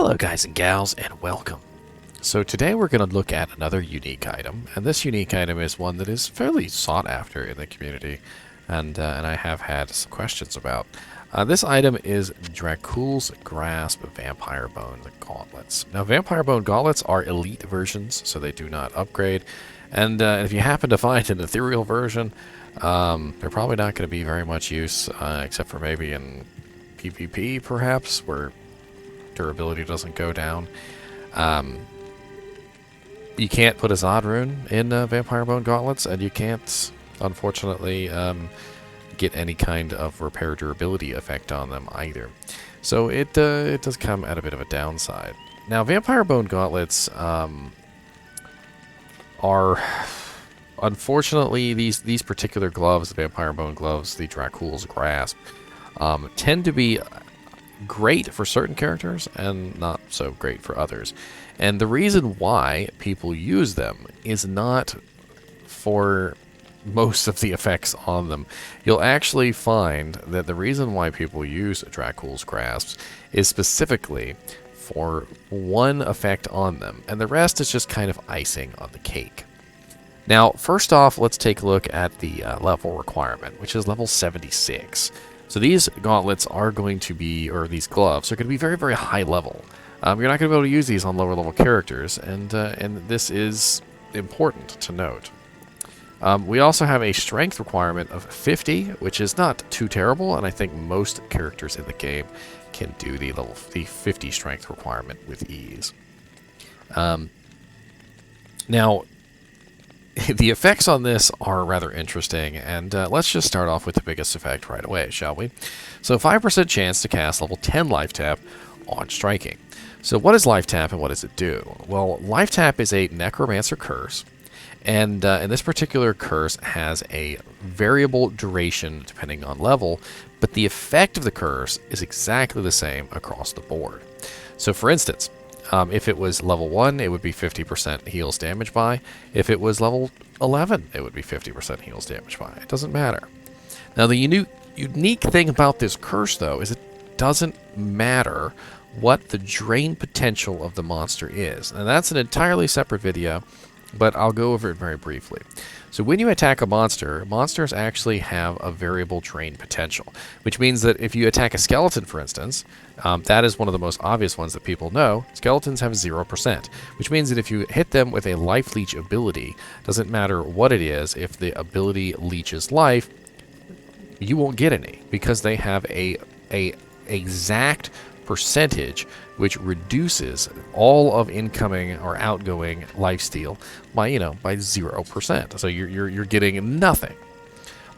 Hello guys and gals, and welcome. So today we're going to look at another unique item, and this unique item is one that is fairly sought after in the community, and I have had some questions about. This item is Dracul's Grasp Vampirebone Gauntlets. Now Vampirebone Gauntlets are elite versions, so they do not upgrade, and if you happen to find an ethereal version, they're probably not going to be very much use, except for maybe in PvP perhaps, where durability doesn't go down. You can't put a Zod rune in Vampirebone Gauntlets, and you can't, unfortunately, get any kind of repair durability effect on them either. So it does come at a bit of a downside. Now, Vampirebone Gauntlets are, unfortunately, these particular gloves, the Vampirebone gloves, the Dracul's Grasp, tend to be great for certain characters and not so great for others. And the reason why people use them is not for most of the effects on them. You'll actually find that the reason why people use Dracul's Grasps is specifically for one effect on them, and the rest is just kind of icing on the cake. Now, first off, let's take a look at the level requirement, which is level 76. So these gauntlets are going to be, or these gloves, are going to be very, very high level. You're not going to be able to use these on lower level characters, and this is important to note. We also have a strength requirement of 50, which is not too terrible, and I think most characters in the game can do the 50 strength requirement with ease. Now, the effects on this are rather interesting, and let's just start off with the biggest effect right away, shall we? So 5% chance to cast level 10 Life Tap on striking. So what is Life Tap and what does it do? Well, Life Tap is a Necromancer curse, and this particular curse has a variable duration depending on level, but the effect of the curse is exactly the same across the board. So for instance, if it was level 1, it would be 50% heals damage by. If it was level 11, it would be 50% heals damage by. It doesn't matter. Now, the unique thing about this curse, though, is it doesn't matter what the drain potential of the monster is. And that's an entirely separate video, but I'll go over it very briefly. So when you attack a monster, monsters actually have a variable drain potential, which means that if you attack a skeleton, for instance, that is one of the most obvious ones that people know. Skeletons have 0%, which means that if you hit them with a life leech ability, doesn't matter what it is, if the ability leeches life, you won't get any, because they have a exact percentage which reduces all of incoming or outgoing lifesteal by 0%. So you're getting nothing.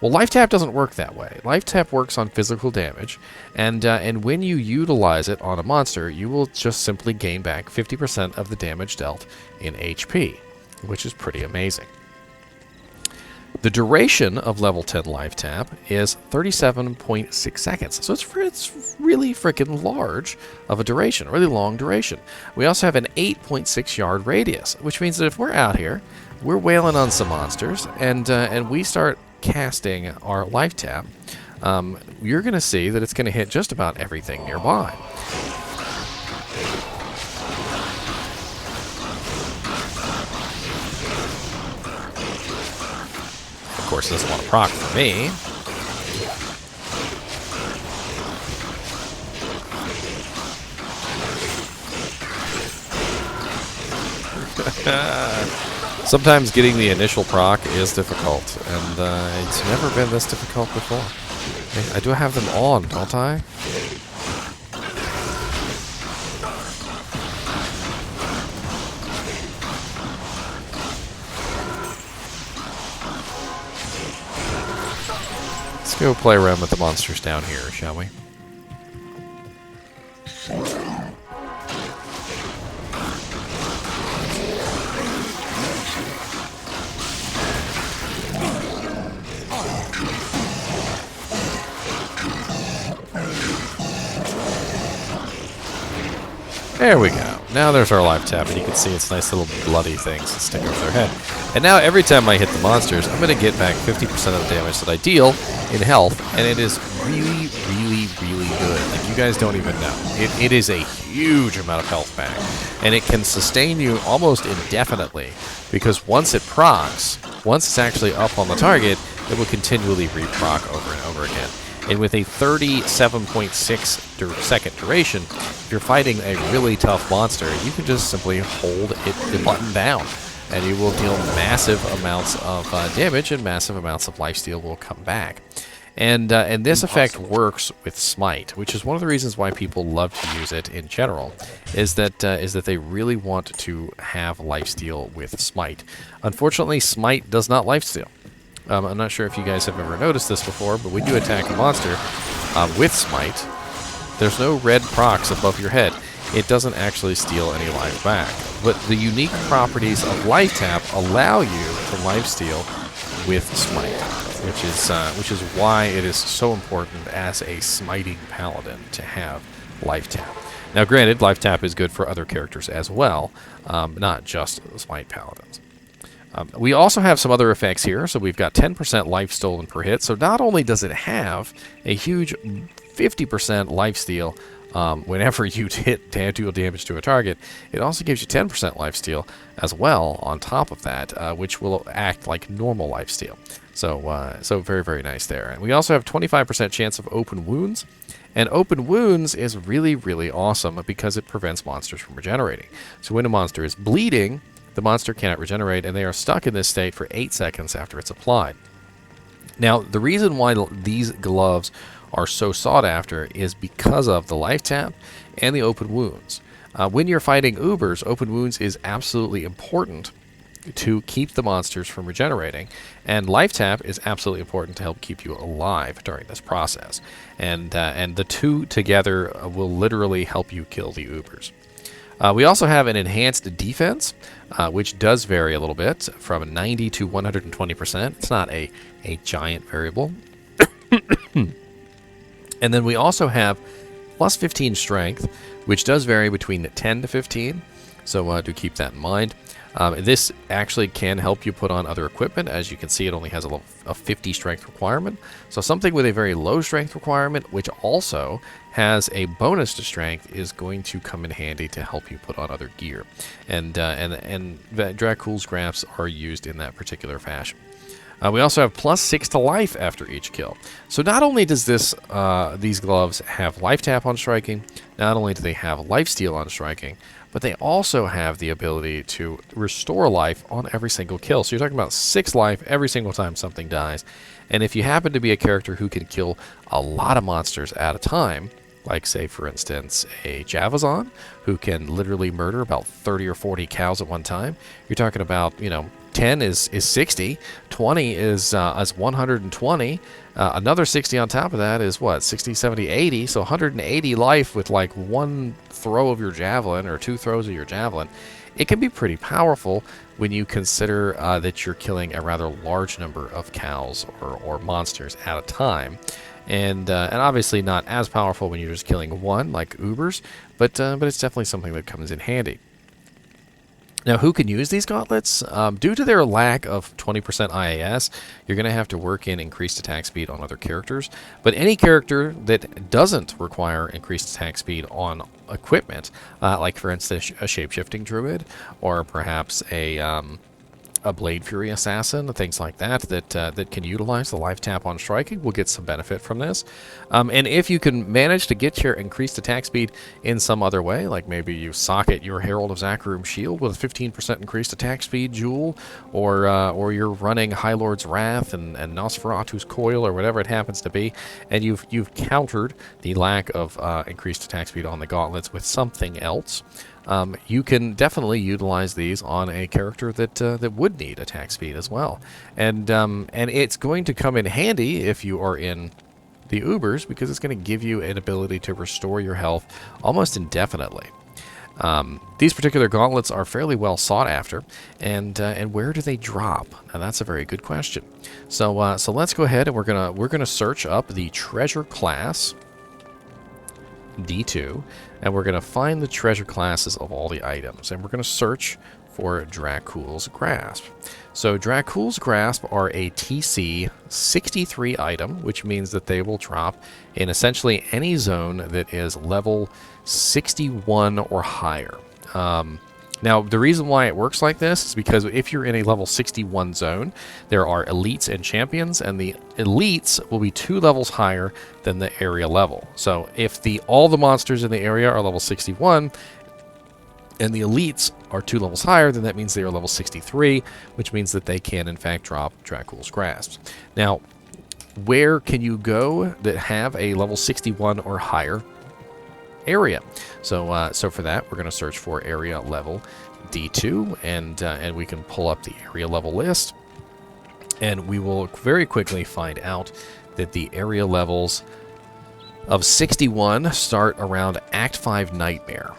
Well, Life Tap doesn't work that way. Life Tap works on physical damage, and when you utilize it on a monster, you will just simply gain back 50% of the damage dealt in HP, which is pretty amazing. The duration of level 10 Life Tap is 37.6 seconds. So it's really freaking large of a duration, really long duration. We also have an 8.6 yard radius, which means that if we're out here, we're wailing on some monsters, and we start casting our Life Tap, you're going to see that it's going to hit just about everything nearby. Of course, it doesn't want to proc for me. Sometimes getting the initial proc is difficult, and it's never been this difficult before. I do have them on, don't I? Let's go play around with the monsters down here, shall we? There we go. now there's our life tap, and you can see it's nice little bloody things that stick over their head. And now every time I hit the monsters, I'm going to get back 50% of the damage that I deal in health, and it is really, really, really good. Like, you guys don't even know. It is a huge amount of health back, and it can sustain you almost indefinitely, because once it procs, once it's actually up on the target, it will continually re-proc over and over again. And with a 37.6 second duration, if you're fighting a really tough monster, you can just simply hold the button down, and you will deal massive amounts of damage, and massive amounts of lifesteal will come back. And this effect works with Smite, which is one of the reasons why people love to use it in general, is that they really want to have lifesteal with Smite. Unfortunately, Smite does not lifesteal. I'm not sure if you guys have ever noticed this before, but when you attack a monster with Smite, there's no red procs above your head. It doesn't actually steal any life back. But the unique properties of Life Tap allow you to lifesteal with Smite, which is why it is so important as a smiting paladin to have Life Tap. Now, granted, Life Tap is good for other characters as well, not just Smite paladins. We also have some other effects here. So we've got 10% life stolen per hit. So not only does it have a huge 50% life steal whenever you deal damage to a target, it also gives you 10% life steal as well on top of that, which will act like normal life steal. So very, very nice there. And we also have 25% chance of open wounds. And open wounds is really, really awesome because it prevents monsters from regenerating. So when a monster is bleeding, the monster cannot regenerate, and they are stuck in this state for 8 seconds after it's applied. Now, the reason why these gloves are so sought after is because of the life tap and the open wounds. When you're fighting Ubers, open wounds is absolutely important to keep the monsters from regenerating, and life tap is absolutely important to help keep you alive during this process. And the two together will literally help you kill the Ubers. We also have an enhanced defense, which does vary a little bit from 90 to 120%. It's not a giant variable. And then we also have plus 15 strength, which does vary between 10 to 15. So do keep that in mind. This actually can help you put on other equipment. As you can see, it only has a 50 strength requirement. So something with a very low strength requirement, which also has a bonus to strength, is going to come in handy to help you put on other gear. And Dracul's graphs are used in that particular fashion. We also have plus 6 to life after each kill. So not only does these gloves have life tap on striking, not only do they have life steal on striking, but they also have the ability to restore life on every single kill. So you're talking about 6 life every single time something dies. And if you happen to be a character who can kill a lot of monsters at a time, like, say, for instance, a Javazon, who can literally murder about 30 or 40 cows at one time, you're talking about, 10 is 60, 20 is 120, another 60 on top of that is what, 60, 70, 80, so 180 life with like one throw of your javelin or 2 throws of your javelin. It can be pretty powerful when you consider that you're killing a rather large number of cows or monsters at a time. And obviously not as powerful when you're just killing one, like Ubers, but it's definitely something that comes in handy. Now, who can use these gauntlets? Due to their lack of 20% IAS, you're going to have to work in increased attack speed on other characters. But any character that doesn't require increased attack speed on equipment, like, for instance, a shape-shifting druid, or perhaps a Blade Fury Assassin, things like that can utilize the life tap on striking will get some benefit from this. And if you can manage to get your increased attack speed in some other way, like maybe you socket your Herald of Zakarum shield with a 15% increased attack speed jewel, or you're running High Lord's Wrath and Nosferatu's Coil, or whatever it happens to be, and you've countered the lack of increased attack speed on the gauntlets with something else, you can definitely utilize these on a character that would need attack speed as well, and it's going to come in handy if you are in the Ubers, because it's going to give you an ability to restore your health almost indefinitely. These particular gauntlets are fairly well sought after, and where do they drop? Now that's a very good question. So let's go ahead and we're gonna search up the treasure class. D2, and we're going to find the treasure classes of all the items, and we're going to search for Dracul's Grasp. So Dracul's Grasp are a TC 63 item, which means that they will drop in essentially any zone that is level 61 or higher. Now, the reason why it works like this is because if you're in a level 61 zone, there are elites and champions, and the elites will be 2 levels higher than the area level. So if all the monsters in the area are level 61, and the elites are 2 levels higher, then that means they are level 63, which means that they can, in fact, drop Dracul's Grasp. Now, where can you go that have a level 61 or higher area? So for that, we're going to search for area level D2, and we can pull up the area level list, and we will very quickly find out that the area levels of 61 start around Act 5 Nightmare.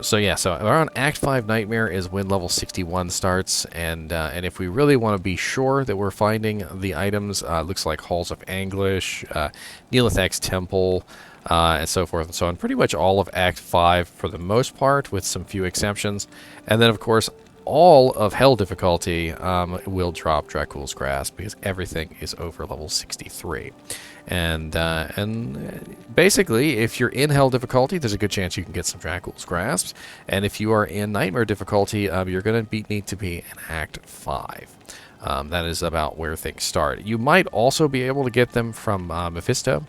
So around Act 5 Nightmare is when level 61 starts, and if we really want to be sure that we're finding the items, looks like Halls of Anguish, Neolithek's Temple, and so forth and so on. Pretty much all of Act 5 for the most part, with some few exceptions. And then, of course, all of Hell difficulty will drop Dracul's Grasp, because everything is over level 63. And basically, if you're in Hell difficulty, there's a good chance you can get some Dracul's Grasps. And if you are in Nightmare difficulty, you're going to need to be in Act 5. That is about where things start. You might also be able to get them from Mephisto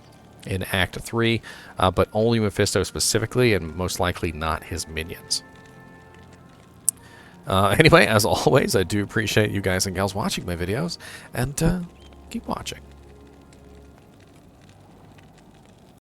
in Act 3, but only Mephisto specifically, and most likely not his minions. Anyway, as always, I do appreciate you guys and gals watching my videos, and keep watching.